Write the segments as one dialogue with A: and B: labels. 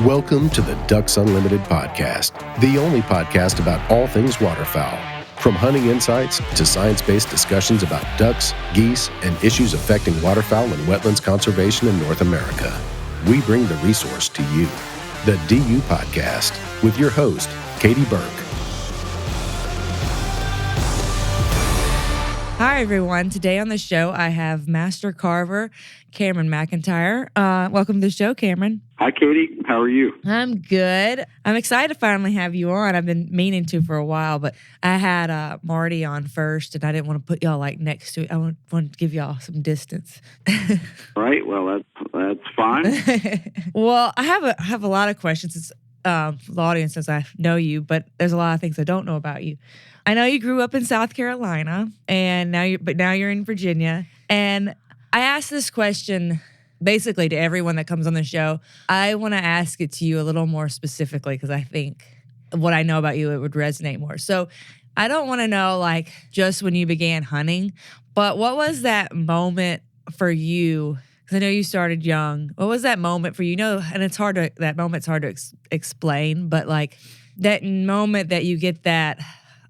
A: Welcome to the Ducks Unlimited podcast, the only podcast about all things waterfowl. From hunting insights to science-based discussions about ducks, geese, and issues affecting waterfowl and wetlands conservation in North America, we bring the resource to you. The DU Podcast with your host, Katie Burke.
B: Hi, everyone. Today on the show, I have Master Carver, Cameron McIntyre. Welcome to the show, Cameron.
C: Hi, Katie. How are you?
B: I'm good. I'm excited to finally have you on. I've been meaning to for a while, but I had Marty on first, and I didn't want to put y'all like next to it. I want to give y'all some distance.
C: Right. Well, that's fine.
B: Well, I have a lot of questions. It's the audience, since I know you, but there's a lot of things I don't know about you. I know you grew up in South Carolina, and now you're in Virginia. And I asked this question basically to everyone that comes on the show. I want to ask it to you a little more specifically because I think what I know about you, it would resonate more. So I don't want to know like just when you began hunting, but what was that moment for you? Because I know you started young. What was that moment for you? And that moment's hard to explain, but like that moment that you get that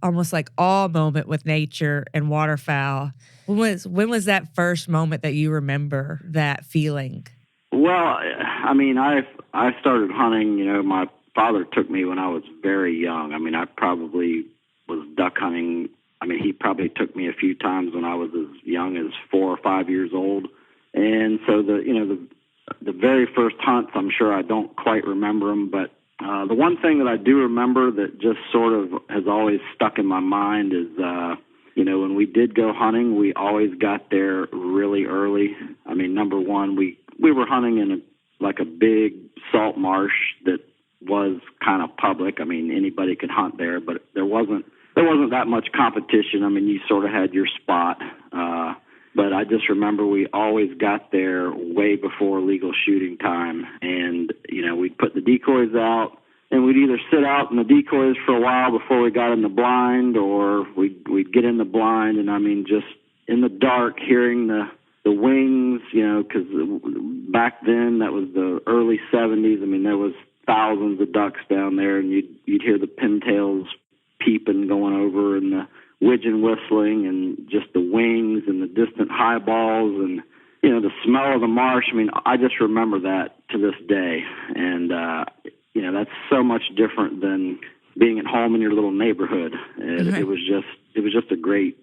B: almost like awe moment with nature and waterfowl. When was that first moment that you remember that feeling?
C: Well, I mean, I started hunting, my father took me when I was very young. I mean, I probably was duck hunting. I mean, he probably took me a few times when I was as young as 4 or 5 years old. And so the very first hunts, I'm sure I don't quite remember them, but the one thing that I do remember that just sort of has always stuck in my mind is, when we did go hunting, we always got there really early. I mean, number one, we were hunting in a big salt marsh that was kind of public. I mean, anybody could hunt there, but there wasn't that much competition. I mean, you sort of had your spot. But I just remember we always got there way before legal shooting time. And, we'd put the decoys out, and we'd either sit out in the decoys for a while before we got in the blind, or we'd get in the blind. And, I mean, just in the dark, hearing the wings, because back then, that was the early 70s. I mean, there was thousands of ducks down there, and you'd hear the pintails peeping going over, and the widgeon whistling, and just the wings and the distant high balls, and the smell of the marsh. I mean, I just remember that to this day, and that's so much different than being at home in your little neighborhood. It was just a great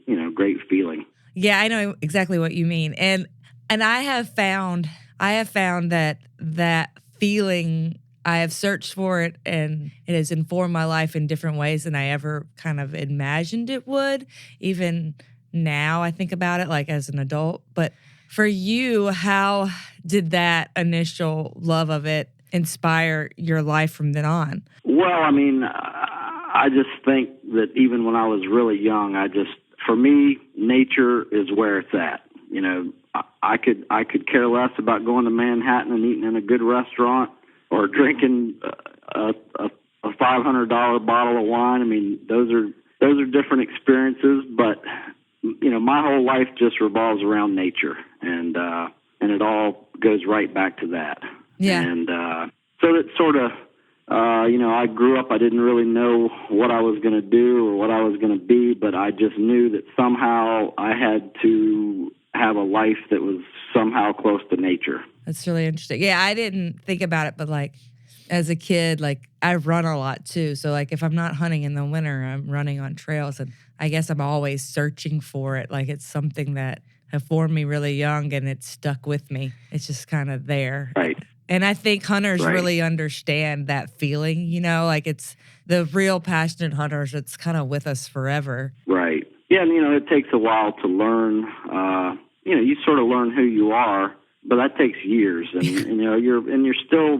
C: feeling.
B: Yeah, I know exactly what you mean, and I have found that feeling. I have searched for it, and it has informed my life in different ways than I ever kind of imagined it would. Even now, I think about it like as an adult. But for you, how did that initial love of it inspire your life from then on? Well,
C: I mean, I just think that even when I was really young, for me, nature is where it's at. I could care less about going to Manhattan and eating in a good restaurant, or drinking a $500 bottle of wine. I mean, those are different experiences, but my whole life just revolves around nature, and it all goes right back to that.
B: Yeah.
C: And so it sort of, I grew up. I didn't really know what I was going to do or what I was going to be, but I just knew that somehow I had to have a life that was somehow close to nature.
B: That's really interesting. Yeah, I didn't think about it, but like as a kid, like I run a lot too. So like if I'm not hunting in the winter, I'm running on trails, and I guess I'm always searching for it. Like it's something that have formed me really young, and it's stuck with me. It's just kind of there.
C: Right.
B: And I think hunters really understand that feeling, like it's the real passionate hunters. It's kind of with us forever.
C: Right. Yeah, and it takes a while to learn. You sort of learn who you are, but that takes years, and you're still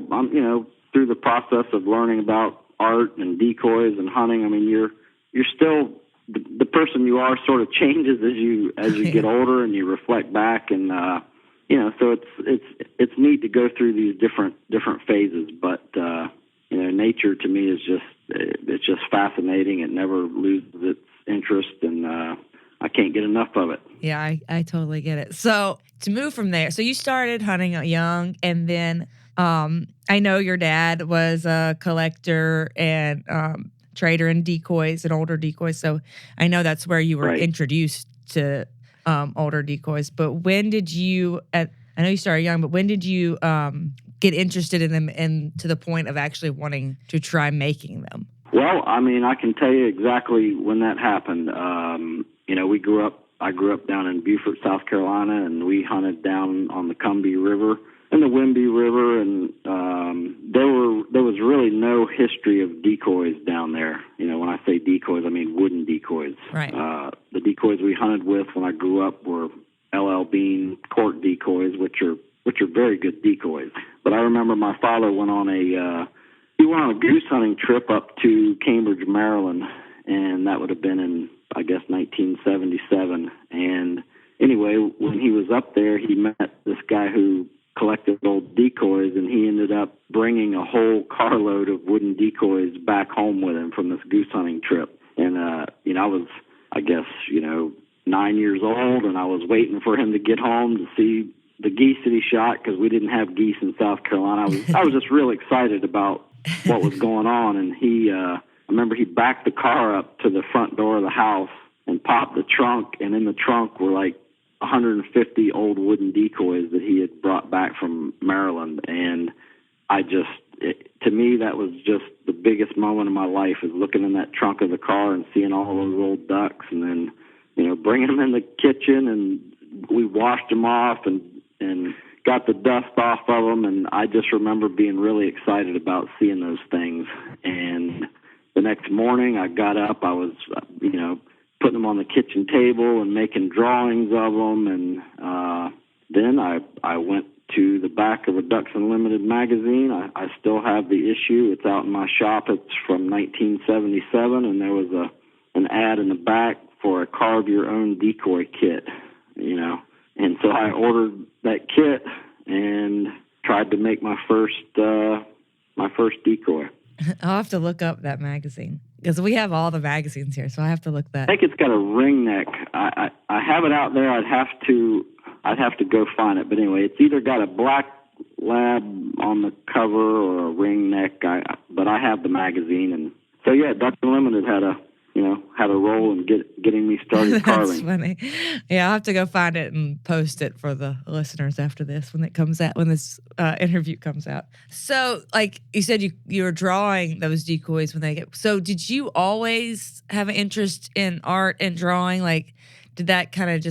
C: through the process of learning about art and decoys and hunting. I mean, you're still the person you are sort of changes as you get older and you reflect back, and so it's neat to go through these different phases. But nature to me is just fascinating. It never loses its interest, and I can't get enough of it.
B: Yeah, I totally get it. So to move from there, so you started hunting young, and then I know your dad was a collector and trader in decoys and older decoys, so I know that's where you were introduced to older decoys. But when did you? I know you started young, but when did you get interested in them and to the point of actually wanting to try making them?
C: Well, I mean, I can tell you exactly when that happened. I grew up down in Beaufort, South Carolina, and we hunted down on the Combahee River and the Wimby River, and there was really no history of decoys down there. When I say decoys, I mean wooden decoys.
B: Right.
C: The decoys we hunted with when I grew up were LL Bean cork decoys, which are very good decoys. But I remember my father went on a goose hunting trip up to Cambridge, Maryland, and that would have been in, I guess, 1977. And anyway, when he was up there, he met this guy who collected old decoys, and he ended up bringing a whole carload of wooden decoys back home with him from this goose hunting trip. And, I was, I guess, 9 years old, and I was waiting for him to get home to see the geese that he shot, because we didn't have geese in South Carolina. I was just real excited about what was going on, and I remember he backed the car up to the front door of the house and popped the trunk, and in the trunk were like 150 old wooden decoys that he had brought back from Maryland. And to me, that was just the biggest moment of my life, is looking in that trunk of the car and seeing all those old ducks, and then, bringing them in the kitchen, and we washed them off and got the dust off of them. And I just remember being really excited about seeing those things. And the next morning I got up, I was, putting them on the kitchen table and making drawings of them. And then I went to the back of a Ducks Unlimited magazine. I still have the issue. It's out in my shop. It's from 1977, and there was an ad in the back for a carve your own decoy kit, And so I ordered that kit and tried to make my first decoy.
B: I'll have to look up that magazine, because we have all the magazines here, so I have to look that.
C: I think it's got a ring neck. I have it out there. I'd have to go find it. But anyway, it's either got a black lab on the cover or a ring neck. But I have the magazine, and so yeah, Ducks Unlimited had a role in getting me started carving.
B: That's funny. Yeah, I'll have to go find it and post it for the listeners after this when this interview comes out. So, like you said, you were drawing those decoys when they get. So, did you always have an interest in art and drawing? Like, did that kind of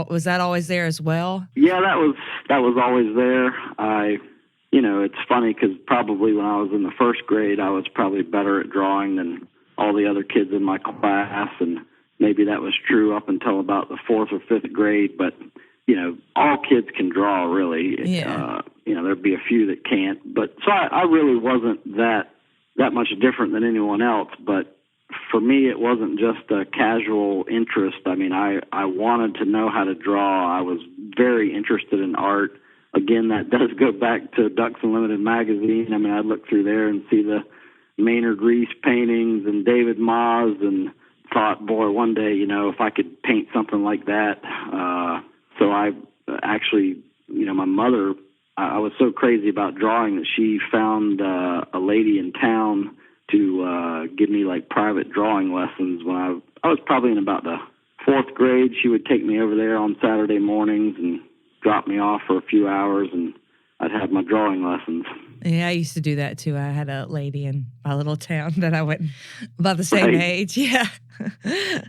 B: was that always there as well? Yeah, that was always there. It's funny because probably when I was in the first grade, I was probably better at drawing than all the other kids in my class, and maybe that was true up until about the 4th or 5th grade. But all kids can draw, really. Yeah.
C: There'd be a few that can't. But so I really wasn't that much different than anyone else. But for me, it wasn't just a casual interest. I mean, I wanted to know how to draw. I was very interested in art. Again, that does go back to Ducks Unlimited magazine. I mean, I'd look through there and see the Maynard Reese paintings and David Moz, and thought, boy, one day, if I could paint something like that. So I actually, my mother, I was so crazy about drawing that she found a lady in town to give me like private drawing lessons when I was probably in about the 4th grade. She would take me over there on Saturday mornings and drop me off for a few hours, and I'd have my drawing lessons.
B: Yeah, I used to do that too. I had a lady in my little town that I went about the same age. Yeah.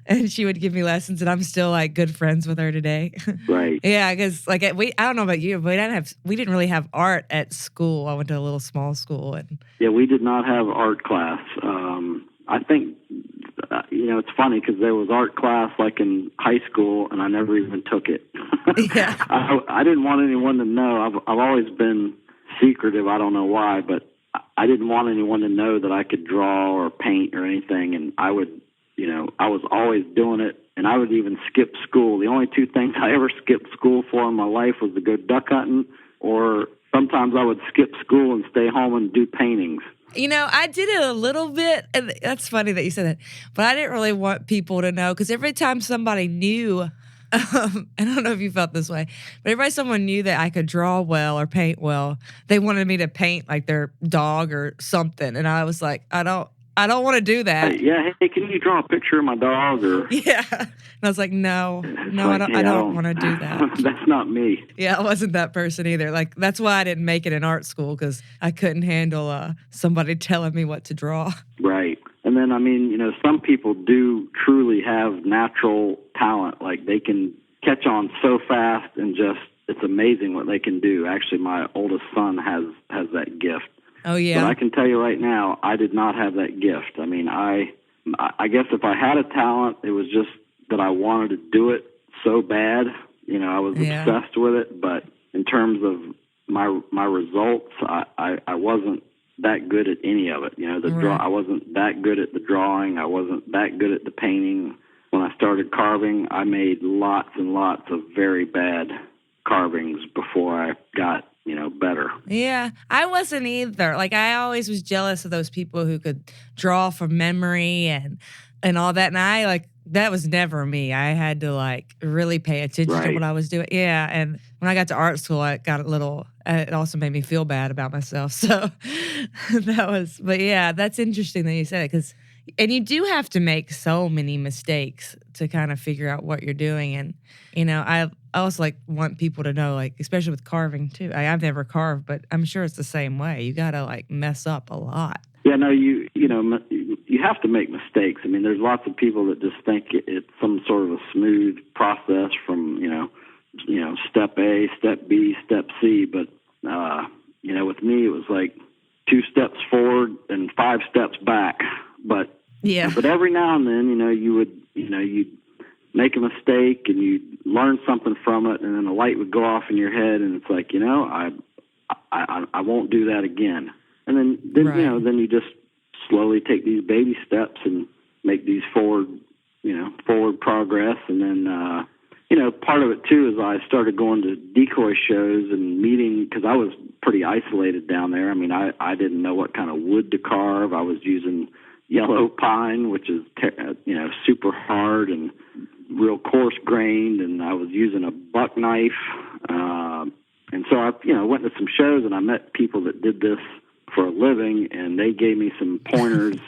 B: And she would give me lessons, and I'm still like good friends with her today.
C: Right.
B: Yeah, because like I don't know about you, but we didn't really have art at school. I went to a little small school, and
C: yeah, we did not have art class. I think it's funny because there was art class like in high school, and I never even took it.
B: Yeah.
C: I didn't want anyone to know. I've always been secretive. I don't know why, but I didn't want anyone to know that I could draw or paint or anything. And I would, I was always doing it, and I would even skip school. The only 2 things I ever skipped school for in my life was to go duck hunting, or sometimes I would skip school and stay home and do paintings.
B: I did it a little bit, and that's funny that you said that, but I didn't really want people to know, because every time somebody knew I don't know if you felt this way, but every time someone knew that I could draw well or paint well, they wanted me to paint like their dog or something. And I was like, I don't want to do that.
C: Yeah, hey, can you draw a picture of my dog? Or
B: Yeah. And I was like, no,
C: like,
B: I don't want to do that.
C: That's not me.
B: Yeah, I wasn't that person either. Like, that's why I didn't make it in art school, because I couldn't handle somebody telling me what to draw.
C: Right. And then, I mean, you know, some people do truly have natural talent. Like, they can catch on so fast and just, it's amazing what they can do. Actually, my oldest son has that gift.
B: Oh, yeah.
C: But I can tell you right now, I did not have that gift. I mean, I guess if I had a talent, it was just that I wanted to do it so bad. You know, I was obsessed with it. But in terms of my results, I wasn't that good at any of it. You know, I wasn't that good at the drawing. I wasn't that good at the painting. When I started carving, I made lots and lots of very bad carvings before I got, you know, better.
B: Yeah, I wasn't either. Like, I always was jealous of those people who could draw from memory and all that. And that was never me. I had to like really pay attention to what I was doing. Yeah. And when I got to art school, I got it also made me feel bad about myself. So but yeah, that's interesting that you said it, and you do have to make so many mistakes to kind of figure out what you're doing. And, you know, I also like want people to know, like, especially with carving too. I've never carved, but I'm sure it's the same way. You got to like mess up a lot.
C: Yeah, no, you know, you have to make mistakes. I mean, there's lots of people that just think it's some sort of a smooth process from, you know, step A, step B, step C. But, you know, with me, it was like 2 steps forward and 5 steps back. But every now and then, you'd make a mistake and you'd learn something from it, and then a light would go off in your head, and it's like, you know, I won't do that again. And then then you just slowly take these baby steps and make these forward progress. And then, part of it too is I started going to decoy shows and meeting, because I was pretty isolated down there. I mean, I didn't know what kind of wood to carve. I was using yellow pine, which is, super hard and real coarse grained. And I was using a buck knife. And so I, went to some shows and I met people that did this for a living, and they gave me some pointers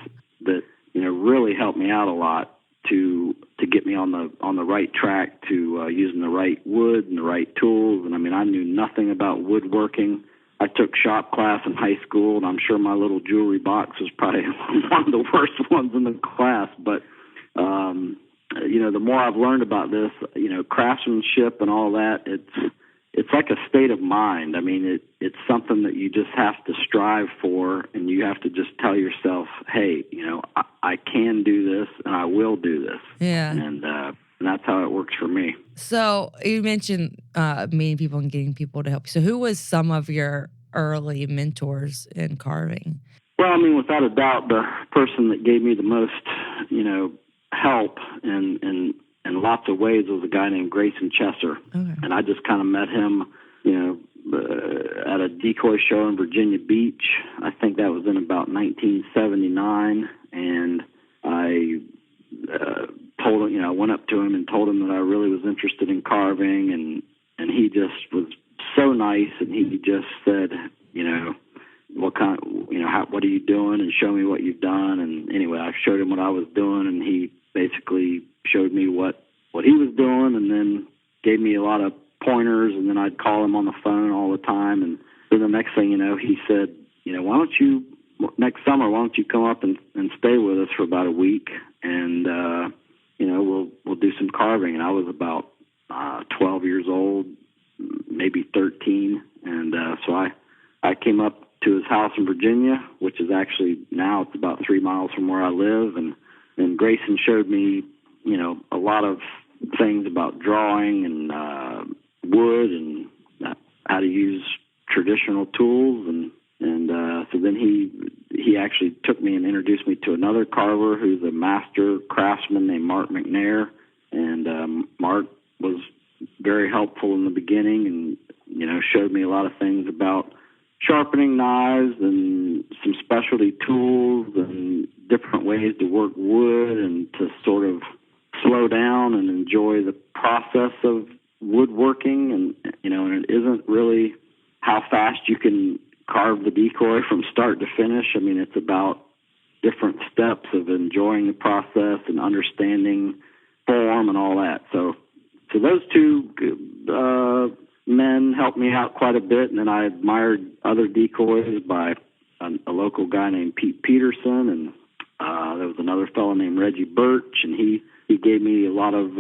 C: that, really helped me out a lot to get me on the right track to using the right wood and the right tools. And I mean, I knew nothing about woodworking. I took shop class in high school, and I'm sure my little jewelry box was probably one of the worst ones in the class. But, the more I've learned about this, craftsmanship and all that, it's like a state of mind. I mean, it's something that you just have to strive for, and you have to just tell yourself, hey, I can do this and I will do this.
B: Yeah.
C: And that's how it works for me.
B: So you mentioned meeting people and getting people to help you. So who was some of your early mentors in carving?
C: Well, I mean, without a doubt, the person that gave me the most, help in lots of ways was a guy named Grayson Chesser. Okay. And I just kind of met him, at a decoy show in Virginia Beach. I think that was in about 1979. And I told him, I went up to him and told him that I really was interested in carving. And he just was so nice. And he just said, what kind, what are you doing? And show me what you've done. And anyway, I showed him what I was doing, and he basically showed me what he was doing, and then gave me a lot of pointers. And then I'd call him on the phone all the time. And then the next thing he said, next summer, why don't you come up and stay with us for about a week, and we'll do some carving. And I was about 12 years old, maybe 13, and so I came up to his house in Virginia, which is actually now it's about 3 miles from where I live, and Grayson showed me a lot of things about drawing and wood and how to use traditional tools, and so then he actually took me and introduced me to another carver who's a master craftsman named Mcnair, and Mark was very helpful in the beginning, and showed me a lot of things about sharpening knives and some specialty tools and different ways to work wood and to sort of slow down and enjoy the process of woodworking, and and it isn't really how fast you can carve the decoy from start to finish. I mean, it's about different steps of enjoying the process and understanding form and all that. So those two men helped me out quite a bit, and then I admired other decoys by a local guy named Pete Peterson, and there was another fellow named Reggie Birch, and he gave me a lot of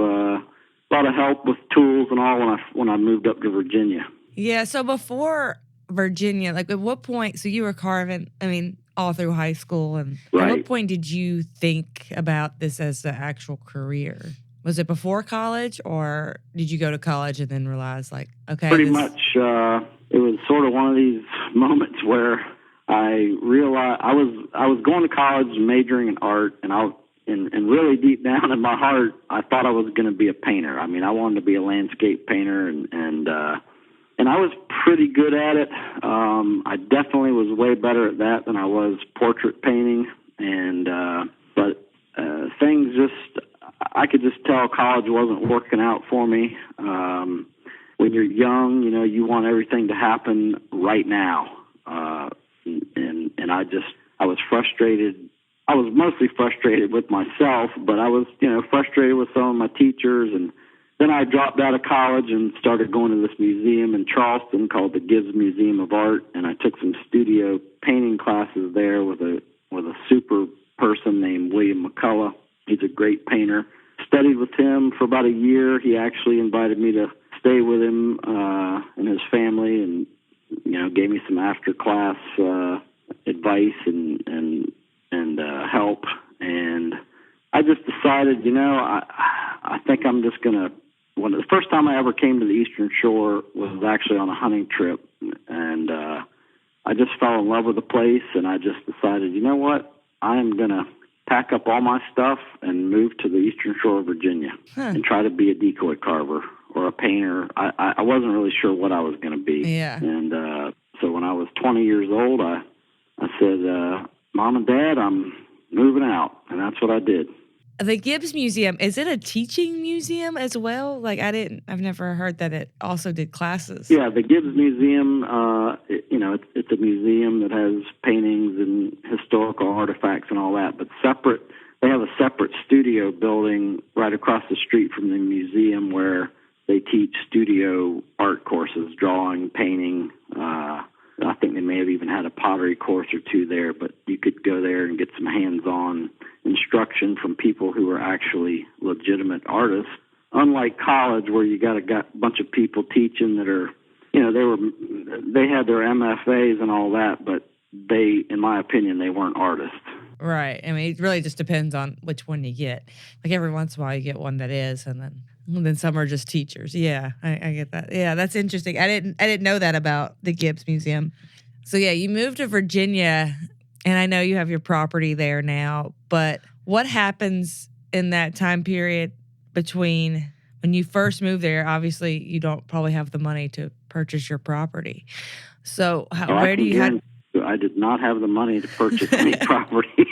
C: help with tools and all when I moved up to Virginia.
B: Yeah. So before Virginia, like at what point? So you were carving, I mean, all through high school, and
C: Right.
B: At what point did you think about this as the actual career? Was it before college, or did you go to college and then realize, like, okay,
C: Pretty much, it was sort of one of these moments where I realized I was going to college and majoring in art, and really deep down in my heart, I thought I was going to be a painter. I mean, I wanted to be a landscape painter, and I was pretty good at it. I definitely was way better at that than I was portrait painting, but things just, I could just tell college wasn't working out for me. When you're young, you want everything to happen right now. And I was frustrated. I was mostly frustrated with myself, but I was, frustrated with some of my teachers. And then I dropped out of college and started going to this museum in Charleston called the Gibbs Museum of Art. And I took some studio painting classes there with a super person named William McCullough. He's a great painter. Studied with him for about a year. He actually invited me to stay with him and his family, and gave me some after class advice and help. And I just decided, I think I'm just gonna. The first time I ever came to the Eastern Shore was actually on a hunting trip, and I just fell in love with the place, and I just decided, you know what, I am gonna pack up all my stuff and move to the Eastern Shore of Virginia and try to be a decoy carver or a painter. I wasn't really sure what I was going to be.
B: Yeah.
C: And so when I was 20 years old, I said, Mom and Dad, I'm moving out. And that's what I did.
B: The Gibbs Museum, is it a teaching museum as well? Like, I've never heard that it also did classes.
C: Yeah, the Gibbs Museum, it's a museum that has paintings and historical artifacts and all that, but separate. They have a separate studio building right across the street from the museum where they teach studio art courses, drawing, painting. I think they may have even had a pottery course or two there, but you could go there and get some hands-on instruction from people who are actually legitimate artists. Unlike college, where you got a bunch of people teaching that are, they had their MFAs and all that, but they, in my opinion, they weren't artists.
B: Right. I mean, it really just depends on which one you get. Like every once in a while, you get one that is, and then some are just teachers. Yeah, I get that. Yeah, that's interesting. I didn't know that about the Gibbs Museum. So yeah, you moved to Virginia, and I know you have your property there now. But what happens in that time period between when you first moved there? Obviously, you don't probably have the money to purchase your property. So where do you have?
C: I did not have the money to purchase any property.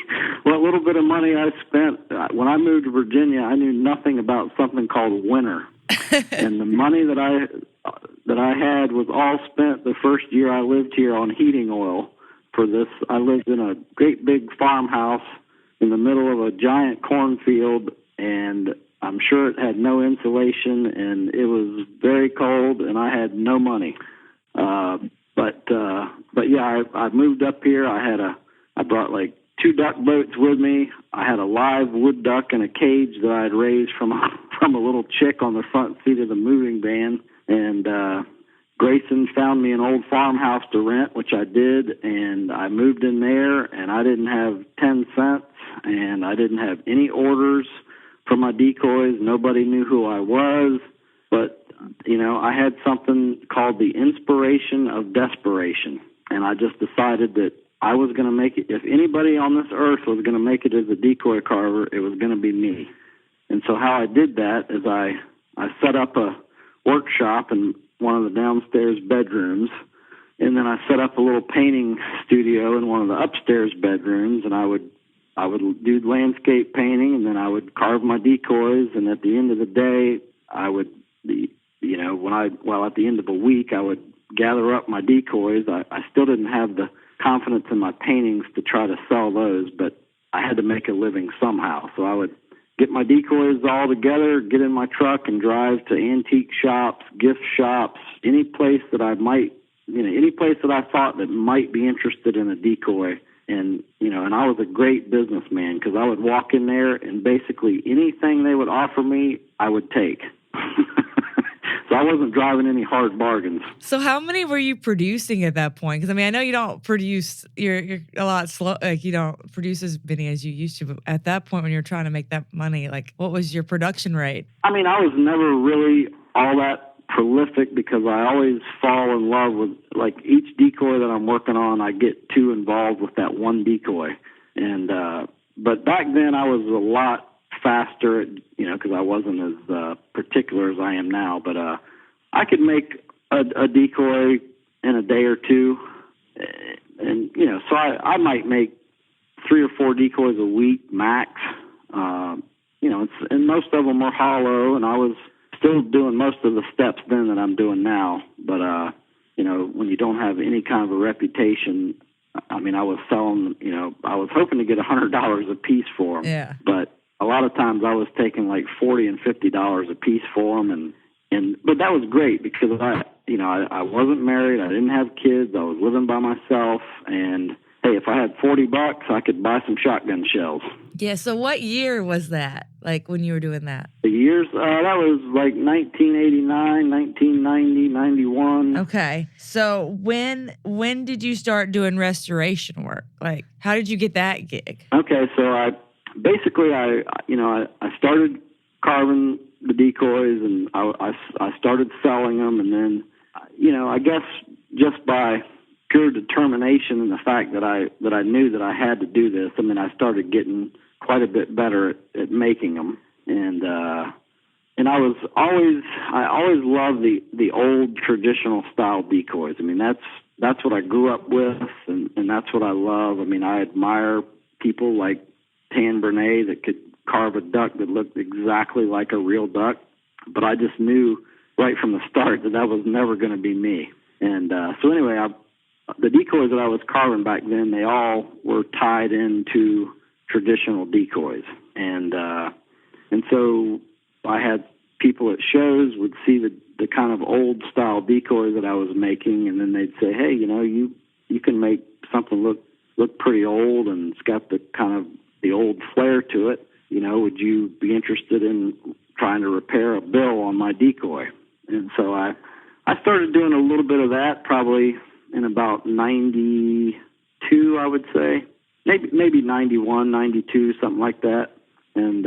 C: Well, a little bit of money I spent when I moved to Virginia, I knew nothing about something called winter, and the money that I had was all spent the first year I lived here on heating oil. For this, I lived in a great big farmhouse in the middle of a giant cornfield, and I'm sure it had no insulation, and it was very cold, and I had no money. But yeah, I moved up here. I brought like 2 duck boats with me. I had a live wood duck in a cage that I had raised from a little chick on the front seat of the moving van. And Grayson found me an old farmhouse to rent, which I did, and I moved in there, and I didn't have 10 cents, and I didn't have any orders for my decoys. Nobody knew who I was, but I had something called the inspiration of desperation, and I just decided that I was going to make it. If anybody on this earth was going to make it as a decoy carver, it was going to be me. And so how I did that is I set up a workshop in one of the downstairs bedrooms, and then I set up a little painting studio in one of the upstairs bedrooms, and I would I would do landscape painting, and then I would carve my decoys. And at the end of the day, I would, at the end of a week, I would gather up my decoys. I still didn't have the confidence in my paintings to try to sell those, but I had to make a living somehow. So I would get my decoys all together, get in my truck, and drive to antique shops, gift shops, any place that I thought that might be interested in a decoy. And I was a great businessman because I would walk in there and basically anything they would offer me, I would take. So I wasn't driving any hard bargains.
B: So how many were you producing at that point? Because I know you don't produce. You're a lot slow. Like you don't produce as many as you used to. But at that point, when you were trying to make that money, like what was your production rate?
C: I was never really all that prolific because I always fall in love with, like, each decoy that I'm working on, I get too involved with that one decoy. And but back then I was a lot faster, because I wasn't as particular as I am now. But I could make a decoy in a day or two, and so I might make 3 or 4 decoys a week max. And most of them are hollow, and I was still doing most of the steps then that I'm doing now. But when you don't have any kind of a reputation, I was selling. I was hoping to get $100 a piece for them.
B: Yeah.
C: But a lot of times I was taking like $40 and $50 a piece for them, but that was great because I wasn't married, I didn't have kids, I was living by myself, and hey, if I had $40, I could buy some shotgun shells.
B: Yeah. So what year was that? Like when you were doing that?
C: The years that was like 1989, 1990, 91.
B: Okay. So when did you start doing restoration work? Like how did you get that gig?
C: Okay, so I started carving the decoys, and I started selling them, and then I guess just by pure determination and the fact that I knew that I had to do this, I started getting quite a bit better at making them, and I always loved the old traditional style decoys. That's what I grew up with, and that's what I love. I admire people like Tan Bernay that could carve a duck that looked exactly like a real duck, but I just knew right from the start that was never going to be me. And so anyway, the decoys that I was carving back then, they all were tied into traditional decoys, and so I had people at shows would see the kind of old style decoys that I was making, and then they'd say, hey, you can make something look pretty old, and it's got the kind of the old flair to it. Would you be interested in trying to repair a bill on my decoy? And so I started doing a little bit of that probably in about 92, I would say. Maybe 91, 92, something like that. And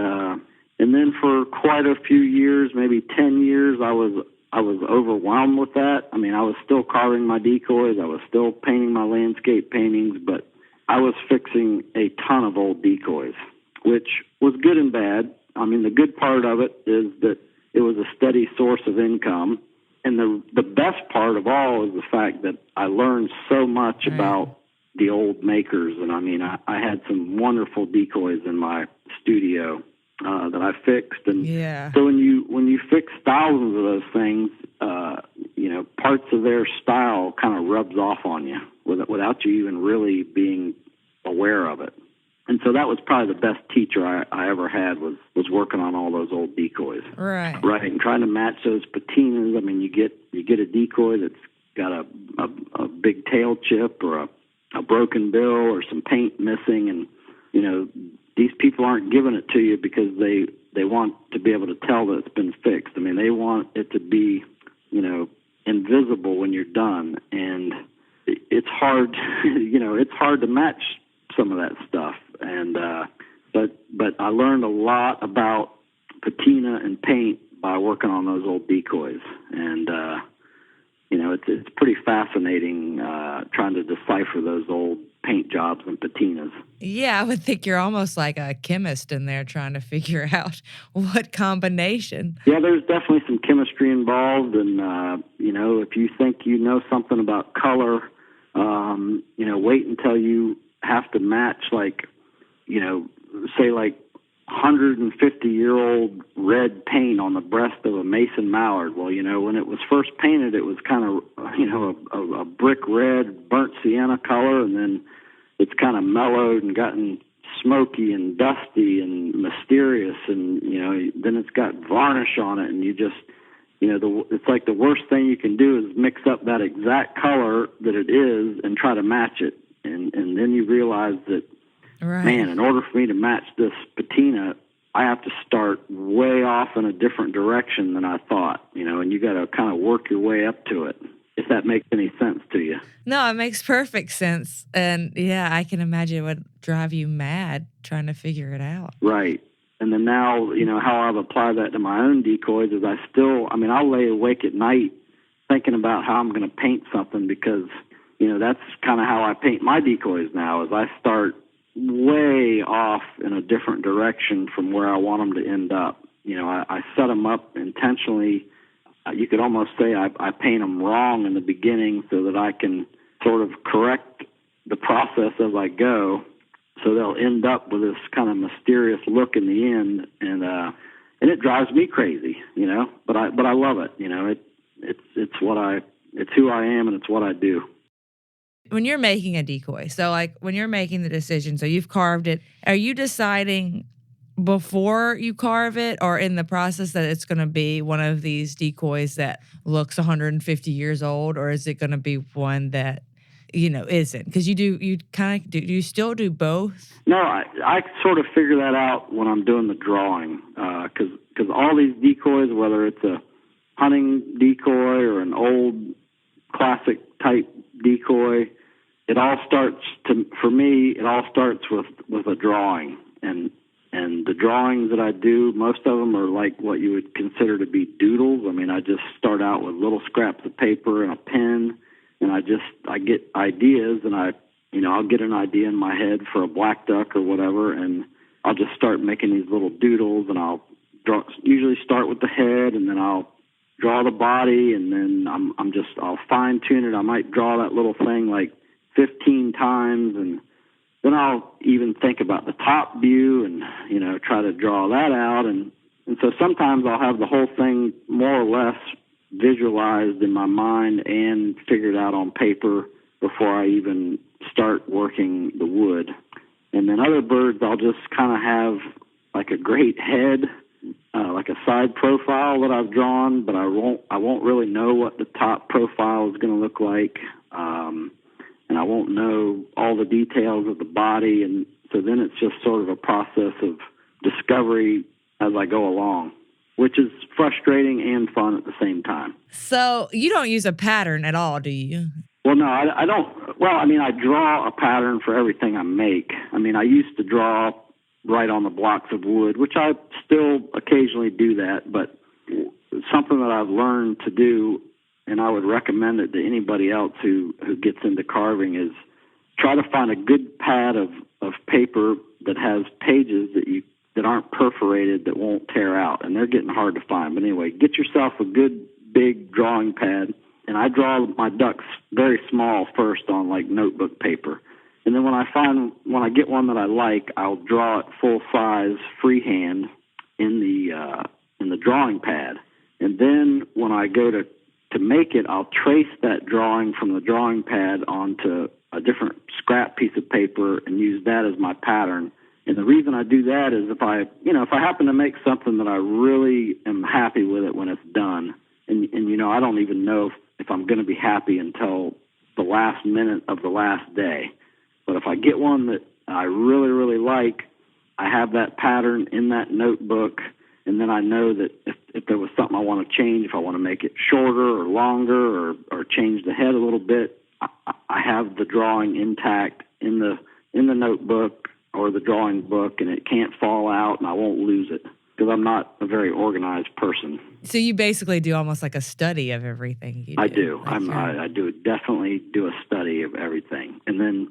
C: then for quite a few years, maybe 10 years, I was overwhelmed with that. I was still carving my decoys. I was still painting my landscape paintings, but I was fixing a ton of old decoys, which was good and bad. The good part of it is that it was a steady source of income. And the best part of all is the fact that I learned so much about the old makers. And I had some wonderful decoys in my studio that I fixed. And so when you fix thousands of those things, parts of their style kind of rubs off on you without you even really being aware of it. And so that was probably the best teacher I ever had was working on all those old decoys.
B: Right.
C: And trying to match those patinas. You get a decoy that's got a big tail chip or a broken bill or some paint missing, and these people aren't giving it to you because they want to be able to tell that it's been fixed. They want it to be invisible when you're done, and it's hard. It's hard to match some of that stuff. And but I learned a lot about patina and paint by working on those old decoys, and it's pretty fascinating trying to decipher those old paint jobs and patinas.
B: Yeah, I would think you're almost like a chemist in there trying to figure out what combination.
C: Yeah, there's definitely some chemistry involved, and if you think you know something about color, wait until you have to match, like, say like 150-year-old red paint on the breast of a mason mallard. Well, when it was first painted, it was kind of, a brick red, burnt sienna color, and then it's kind of mellowed and gotten smoky and dusty and mysterious, and, then it's got varnish on it, and you just, it's like the worst thing you can do is mix up that exact color that it is and try to match it. And then you realize that,
B: right,
C: man, in order for me to match this patina, I have to start way off in a different direction than I thought, and you got to kind of work your way up to it, if that makes any sense to you.
B: No, it makes perfect sense. And yeah, I can imagine it would drive you mad trying to figure it out.
C: Right. And then now, how I've applied that to my own decoys is I'll lay awake at night thinking about how I'm going to paint something, because, that's kind of how I paint my decoys now, is I start way off in a different direction from where I want them to end up. I set them up intentionally. You could almost say I paint them wrong in the beginning so that I can sort of correct the process as I go, so they'll end up with this kind of mysterious look in the end, and it drives me crazy, but I love it. It's who I am, and it's what I do.
B: When you're making a decoy, so like when you're making the decision, so you've carved it, are you deciding before you carve it, or in the process that it's going to be one of these decoys that looks 150 years old, or is it going to be one that, isn't? Because do you still do both?
C: No, I sort of figure that out when I'm doing the drawing, because all these decoys, whether it's a hunting decoy or an old classic type decoy, it all starts with a drawing, and the drawings that I do, most of them are like what you would consider to be doodles. I just start out with little scraps of paper and a pen, and I get ideas, and I'll get an idea in my head for a black duck or whatever, and I'll just start making these little doodles, and I'll usually start with the head, and then I'll draw the body, and then I'll fine tune it. I might draw that little thing like 15 times, and then I'll even think about the top view and, try to draw that out. And so sometimes I'll have the whole thing more or less visualized in my mind and figured out on paper before I even start working the wood. And then other birds, I'll just kind of have like a great head, like a side profile that I've drawn, but I won't really know what the top profile is going to look like. And I won't know all the details of the body, and so then it's just sort of a process of discovery as I go along, which is frustrating and fun at the same time.
B: So you don't use a pattern at all, do you?
C: Well, no, I don't. Well, I draw a pattern for everything I make. I used to draw right on the blocks of wood, which I still occasionally do that, but something that I've learned to do, and I would recommend it to anybody else who gets into carving, is try to find a good pad of paper that has pages that aren't perforated, that won't tear out, and they're getting hard to find. But anyway, get yourself a good big drawing pad, and I draw my ducks very small first on like notebook paper. And then when I get one that I like, I'll draw it full size freehand in the drawing pad. And then when I go to make it, I'll trace that drawing from the drawing pad onto a different scrap piece of paper and use that as my pattern. And the reason I do that is if I happen to make something that I really am happy with it when it's done, and I don't even know if I'm going to be happy until the last minute of the last day. But if I get one that I really, really like, I have that pattern in that notebook, and then I know that if there was something I want to change, if I want to make it shorter or longer or change the head a little bit, I have the drawing intact in the notebook or the drawing book, and it can't fall out, and I won't lose it because I'm not a very organized person.
B: So you basically do almost like a study of everything you do.
C: I do. I do definitely do a study of everything. And then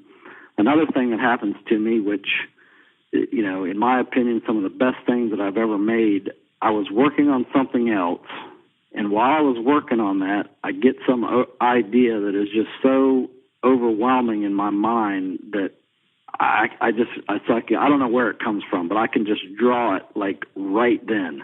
C: another thing that happens to me, which, in my opinion, some of the best things that I've ever made, I was working on something else, and while I was working on that, I get some idea that is just so overwhelming in my mind that it's like, I don't know where it comes from, but I can just draw it like right then.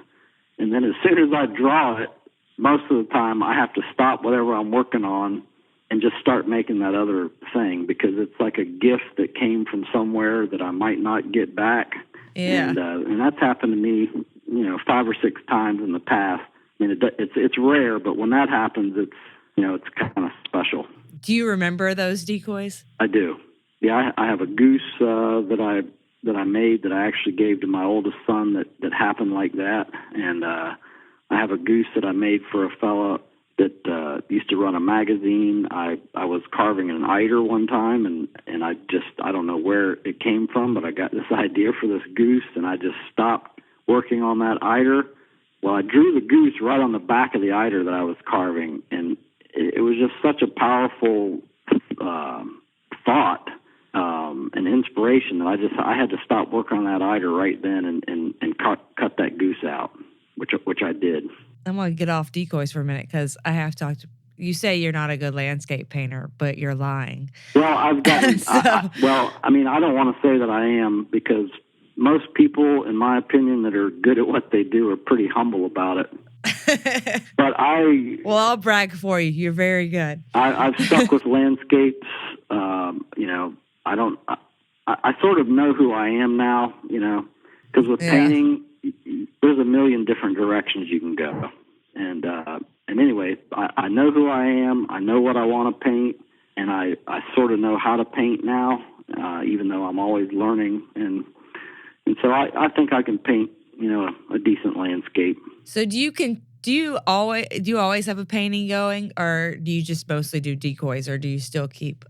C: And then as soon as I draw it, most of the time I have to stop whatever I'm working on and just start making that other thing, because it's like a gift that came from somewhere that I might not get back.
B: Yeah.
C: And that's happened to me, 5 or 6 times in the past. I mean, it's rare, but when that happens, it's kind of special.
B: Do you remember those decoys?
C: I do. Yeah, I have a goose that I made that I actually gave to my oldest son that happened like that, and I have a goose that I made for a fella that used to run a magazine. I was carving an eider one time, and I don't know where it came from, but I got this idea for this goose, and I just stopped working on that eider. Well, I drew the goose right on the back of the eider that I was carving, and it was just such a powerful thought and inspiration that I had to stop working on that eider right then and cut that goose out, which I did.
B: I'm going to get off decoys for a minute because I have talked to you. Say you're not a good landscape painter, but you're lying.
C: Well, I've gotten,
B: So-
C: I don't want to say that I am, because most people, in my opinion, that are good at what they do are pretty humble about it. But
B: Well, I'll brag for you. You're very good.
C: I've stuck with landscapes. I sort of know who I am now, because with painting, there's a million different directions you can go. And anyway, I know who I am. I know what I want to paint, and I sort of know how to paint now, even though I'm always learning. And so I think I can paint, a decent landscape.
B: So do you always have a painting going, or do you just mostly do decoys, or do you still keep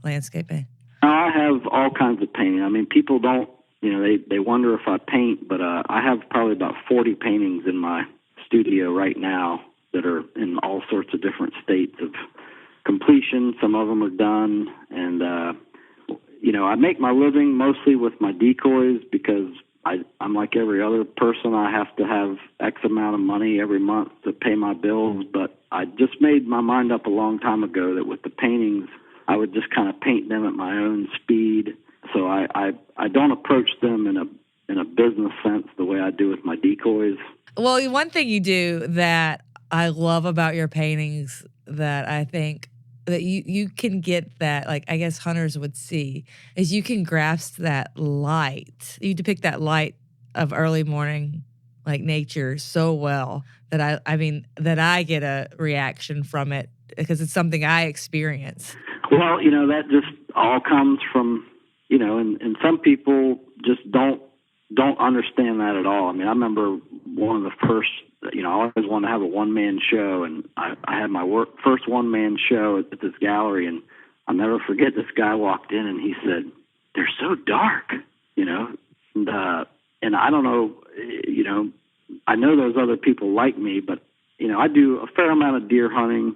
B: landscaping?
C: I have all kinds of painting. I mean, people don't, they wonder if I paint, but I have probably about 40 paintings in my studio right now that are in all sorts of different states of completion. Some of them are done, and I make my living mostly with my decoys, because I'm like every other person. I have to have X amount of money every month to pay my bills, but I just made my mind up a long time ago that with the paintings, I would just kind of paint them at my own speed. So I don't approach them in a business sense the way I do with my decoys.
B: Well, one thing you do that I love about your paintings that I think that you can get that, like, I guess hunters would see, is you can grasp that light. You depict that light of early morning, like nature, so well that I get a reaction from it because it's something I experience.
C: Well, that just all comes from, and some people just don't understand that at all. I mean, I remember one of the first, I always wanted to have a one-man show, and I had my first one-man show at this gallery, and I'll never forget, this guy walked in and he said, "They're so dark," and I don't know, I know there's other people like me, but, I do a fair amount of deer hunting,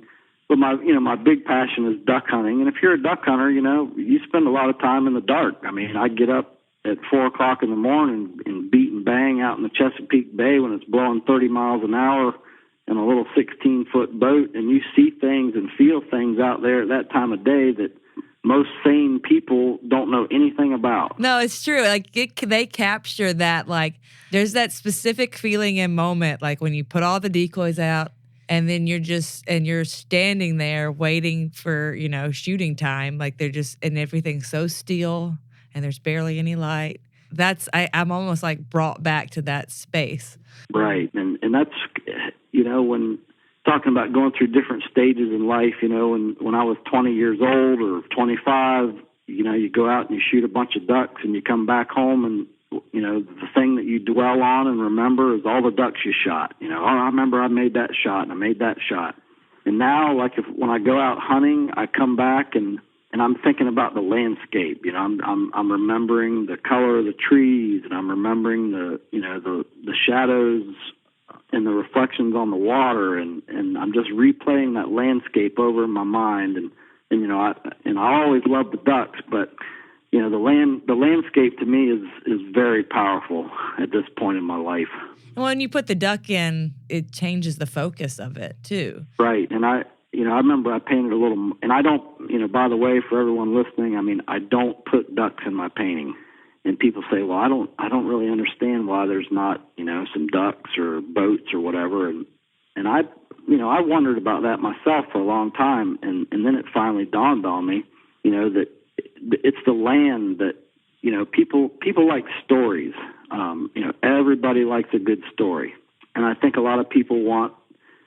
C: but my big passion is duck hunting. And if you're a duck hunter, you spend a lot of time in the dark. I mean, I get up at 4:00 in the morning and beat and bang out in the Chesapeake Bay when it's blowing 30 miles an hour in a little 16-foot boat, and you see things and feel things out there at that time of day that most sane people don't know anything about.
B: No, it's true. Like they capture that, like there's that specific feeling and moment, like when you put all the decoys out and then you're standing there waiting for, shooting time. Like and everything's so still and there's barely any light. I'm almost like brought back to that space.
C: Right. And that's, when talking about going through different stages in life, when I was 20 years old or 25, you go out and you shoot a bunch of ducks and you come back home and, the thing that you dwell on and remember is all the ducks you shot. I remember I made that shot and I made that shot. And now, like when I go out hunting, I come back and I'm thinking about the landscape. I'm remembering the color of the trees, and I'm remembering the shadows and the reflections on the water, and I'm just replaying that landscape over in my mind. And I always love the ducks, but the landscape to me is very powerful at this point in my life.
B: When you put the duck in, it changes the focus of it too.
C: Right, and I remember I painted a little, and I don't by the way, for everyone listening, I mean, I don't put ducks in my painting. And people say, well, I don't really understand why there's not, some ducks or boats or whatever. And I wondered about that myself for a long time. And then it finally dawned on me, that it's the land that, people like stories. Everybody likes a good story. And I think a lot of people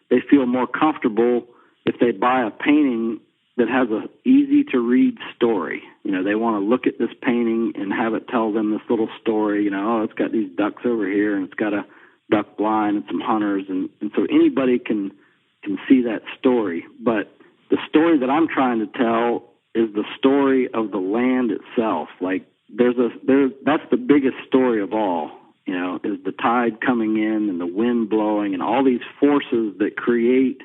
C: they feel more comfortable if they buy a painting that has a easy to read story. They want to look at this painting and have it tell them this little story, it's got these ducks over here and it's got a duck blind and some hunters. And so anybody can see that story. But the story that I'm trying to tell is the story of the land itself. Like that's the biggest story of all, is the tide coming in and the wind blowing and all these forces that create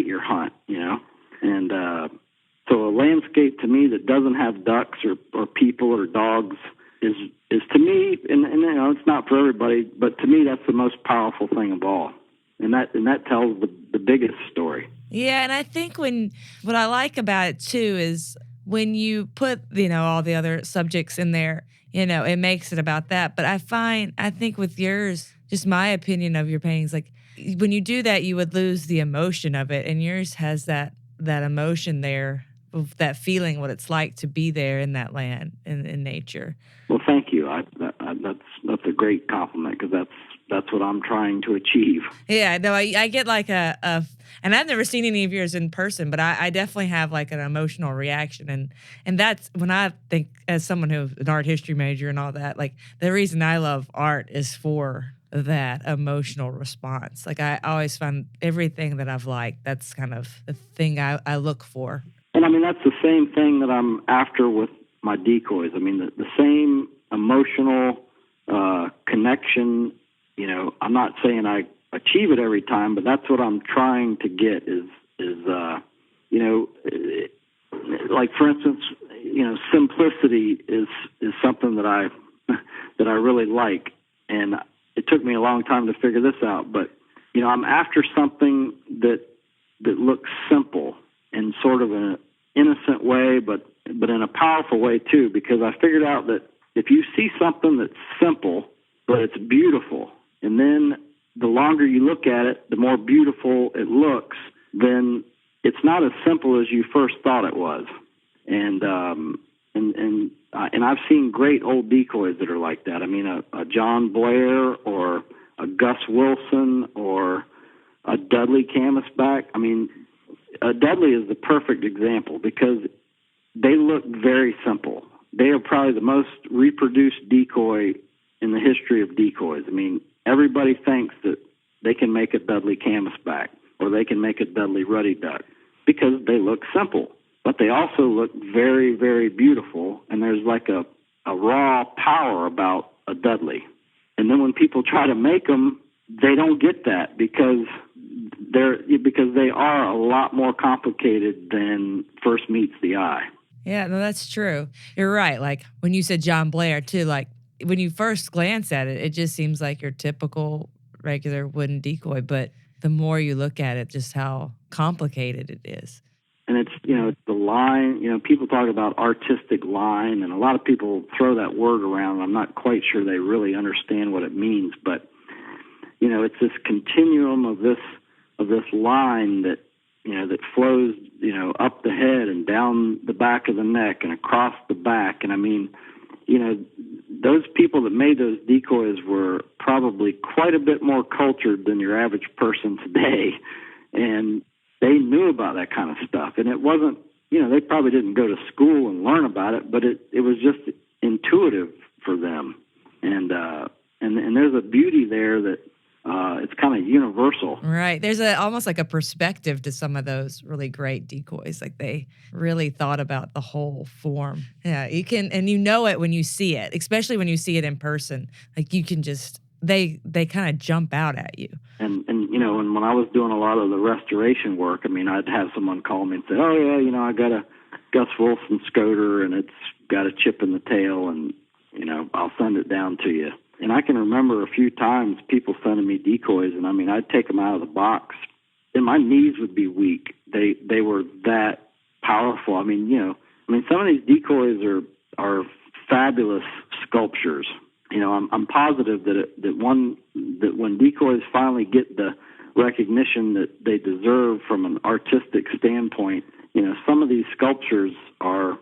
C: your hunt, And so a landscape to me that doesn't have ducks or people or dogs is to me, and it's not for everybody, but to me that's the most powerful thing of all, and that tells the biggest story.
B: Yeah, and I think what I like about it too is when you put all the other subjects in there, it makes it about that. But I think with yours, just my opinion of your paintings, like when you do that, you would lose the emotion of it, and yours has that emotion there, of that feeling, what it's like to be there in that land, in nature.
C: Well, thank you. That's a great compliment, because that's what I'm trying to achieve.
B: Yeah, no, I get like and I've never seen any of yours in person, but I definitely have like an emotional reaction, and that's when I think, as someone who's an art history major and all that, like the reason I love art is for that emotional response. Like I always find everything that I've liked, that's kind of the thing I look for.
C: And I mean, that's the same thing that I'm after with my decoys. I mean, the same emotional connection. I'm not saying I achieve it every time, but that's what I'm trying to get is like, for instance, simplicity is something that I really like. And it took me a long time to figure this out, but I'm after something that looks simple in sort of an innocent way, but in a powerful way too, because I figured out that if you see something that's simple, but it's beautiful, and then the longer you look at it, the more beautiful it looks, then it's not as simple as you first thought it was. And I've seen great old decoys that are like that. I mean, a John Blair or a Gus Wilson or a Dudley canvasback. I mean, Dudley is the perfect example because they look very simple. They are probably the most reproduced decoy in the history of decoys. I mean, everybody thinks that they can make a Dudley canvasback or they can make a Dudley ruddy duck because they look simple. But they also look very, very beautiful, and there's like a raw power about a Dudley. And then when people try to make them, they don't get that because they are a lot more complicated than first meets the eye.
B: Yeah, no, that's true. You're right. Like when you said John Blair too, like when you first glance at it, it just seems like your typical regular wooden decoy. But the more you look at it, just how complicated it is.
C: And it's, it's the line, people talk about artistic line, and a lot of people throw that word around. I'm not quite sure they really understand what it means, but, it's this continuum of this line that, that flows, up the head and down the back of the neck and across the back. And I mean, those people that made those decoys were probably quite a bit more cultured than your average person today. And they knew about that kind of stuff. And it wasn't, they probably didn't go to school and learn about it, but it was just intuitive for them. And there's a beauty there that it's kind of universal.
B: Right. There's almost like a perspective to some of those really great decoys. Like they really thought about the whole form. Yeah, you can, and it when you see it, especially when you see it in person. Like you can just, they kind of jump out at you.
C: And when I was doing a lot of the restoration work, I mean, I'd have someone call me and say, oh yeah, I got a Gus Wilson Scoter and it's got a chip in the tail, and I'll send it down to you. And I can remember a few times people sending me decoys, and I mean, I'd take them out of the box, and my knees would be weak. They were that powerful. I mean, some of these decoys are fabulous sculptures. I'm positive that when decoys finally get the recognition that they deserve from an artistic standpoint, some of these sculptures are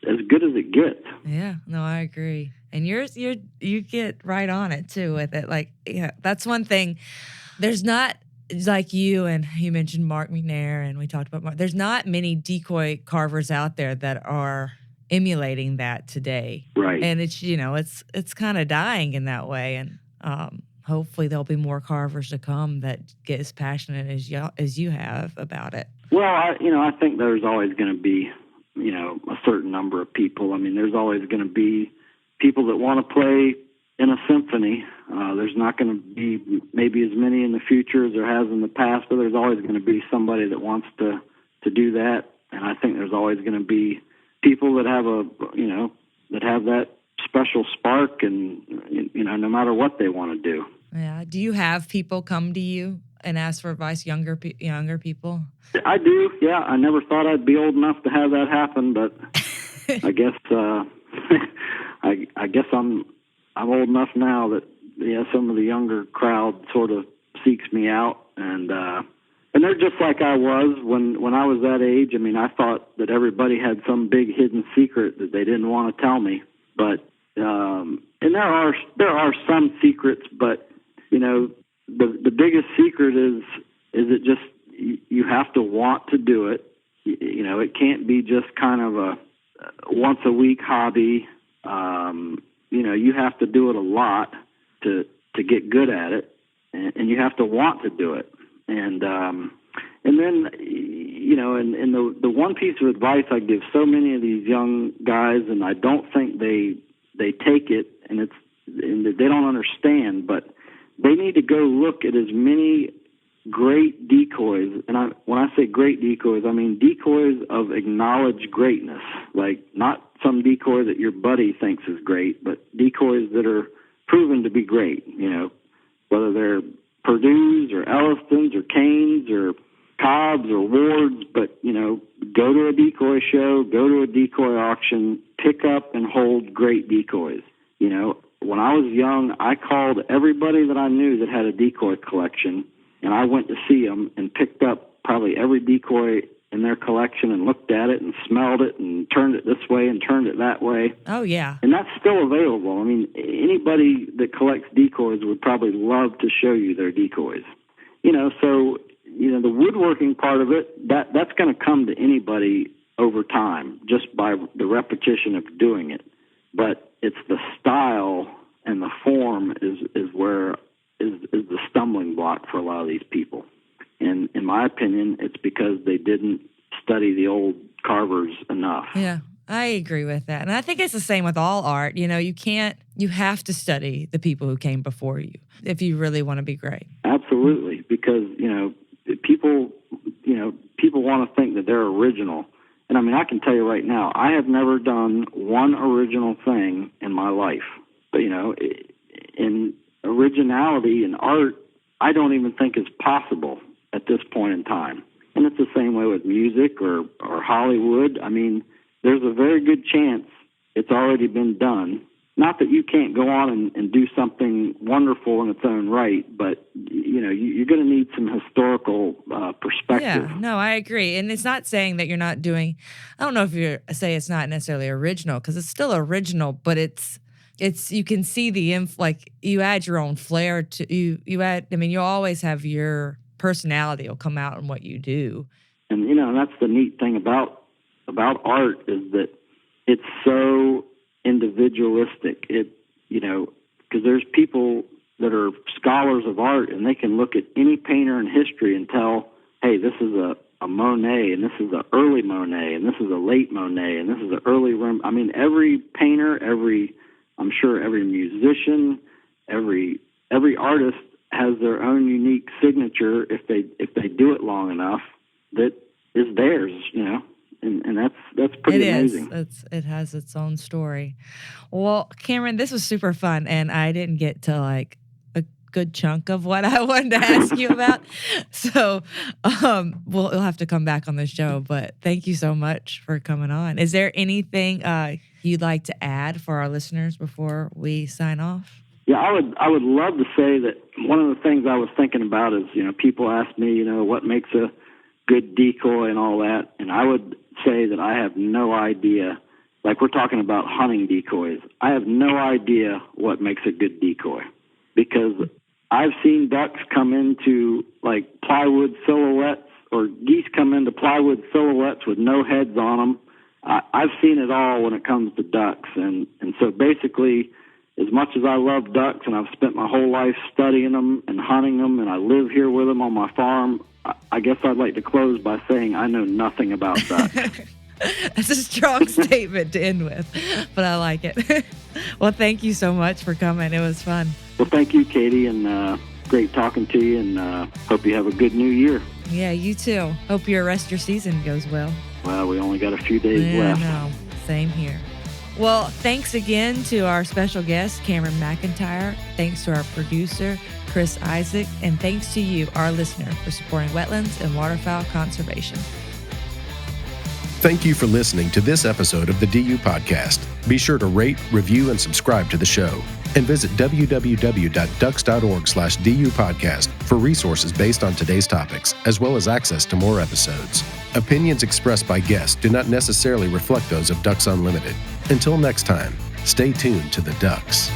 C: as good as it gets.
B: Yeah, no, I agree. And you get right on it too with it. Like, yeah, that's one thing. There's not, like you, and you mentioned Mark Mcnair, and we talked about Mark. There's not many decoy carvers out there that are emulating that today.
C: Right.
B: And it's kind of dying in that way. And hopefully there'll be more carvers to come that get as passionate as you have about it.
C: Well, I think there's always going to be, a certain number of people. I mean, there's always going to be people that want to play in a symphony. There's not going to be maybe as many in the future as there has in the past, but there's always going to be somebody that wants to do that. And I think there's always going to be people that have that have that special spark, and no matter what they want to do.
B: Yeah. Do you have people come to you and ask for advice, younger people?
C: I do. Yeah. I never thought I'd be old enough to have that happen, but I guess I guess I'm old enough now that some of the younger crowd sort of seeks me out, and they're just like I was when I was that age. I mean, I thought that everybody had some big hidden secret that they didn't want to tell me, but and there are some secrets, but the biggest secret is it just you have to want to do it. It can't be just kind of a once a week hobby. You have to do it a lot to get good at it, and you have to want to do it. And then and the one piece of advice I give so many of these young guys, and I don't think they take it, and they don't understand, but they need to go look at as many great decoys. And when I say great decoys, I mean decoys of acknowledged greatness, like not some decoy that your buddy thinks is great, but decoys that are proven to be great, whether they're Purdue's or Elliston's or Cain's or Cobb's or Ward's, but, go to a decoy show, go to a decoy auction, pick up and hold great decoys. When I was young, I called everybody that I knew that had a decoy collection, and I went to see them and picked up probably every decoy in their collection and looked at it and smelled it and turned it this way and turned it that way.
B: Oh, yeah.
C: And that's still available. I mean, anybody that collects decoys would probably love to show you their decoys. So, the woodworking part of it, that's going to come to anybody over time just by the repetition of doing it. But it's the style and the form is the stumbling block for a lot of these people. And in my opinion, it's because they didn't study the old carvers enough.
B: Yeah, I agree with that. And I think it's the same with all art. You have to study the people who came before you if you really want to be great.
C: Absolutely. Because, people want to think that they're original. And I mean, I can tell you right now, I have never done one original thing in my life. But, in originality in art, I don't even think is possible at this point in time. And it's the same way with music or Hollywood. I mean, there's a very good chance it's already been done. Not that you can't go on and do something wonderful in its own right, but, you're going to need some historical perspective.
B: Yeah, no, I agree. And it's not saying that you're not doing, I don't know if you say it's not necessarily original, because it's still original, but it's you can see you add your own flair to, you add, I mean, you'll always have your personality will come out in what you do.
C: And, that's the neat thing about art is that it's so individualistic. Because there's people that are scholars of art, and they can look at any painter in history and tell, hey, this is a Monet, and this is an early Monet, and this is a late Monet, and this is an early Rembrandt. I mean, every painter, I'm sure every musician, every artist has their own unique signature if they do it long enough that is theirs, and that's pretty amazing.
B: It has its own story. Well, Cameron, this was super fun, and I didn't get to good chunk of what I wanted to ask you about. So we'll have to come back on the show. But thank you so much for coming on. Is there anything you'd like to add for our listeners before we sign off?
C: Yeah, I would love to say that one of the things I was thinking about is, people ask me, what makes a good decoy and all that. And I would say that I have no idea. Like, we're talking about hunting decoys. I have no idea what makes a good decoy, because I've seen ducks come into like plywood silhouettes, or geese come into plywood silhouettes with no heads on them. I've seen it all when it comes to ducks. And so basically, as much as I love ducks and I've spent my whole life studying them and hunting them, and I live here with them on my farm, I guess I'd like to close by saying I know nothing about ducks.
B: That's a strong statement to end with, but I like it. Well, thank you so much for coming. It was fun.
C: Well, thank you, Katie, and great talking to you, and hope you have a good new year.
B: Yeah, you too. Hope your rest of your season goes well.
C: Well, we only got a few days left.
B: No, same here. Well, thanks again to our special guest, Cameron McIntyre. Thanks to our producer, Chris Isaac. And thanks to you, our listener, for supporting wetlands and waterfowl conservation.
A: Thank you for listening to this episode of the DU Podcast. Be sure to rate, review, and subscribe to the show. And visit www.ducks.org/DU Podcast for resources based on today's topics, as well as access to more episodes. Opinions expressed by guests do not necessarily reflect those of Ducks Unlimited. Until next time, stay tuned to the ducks.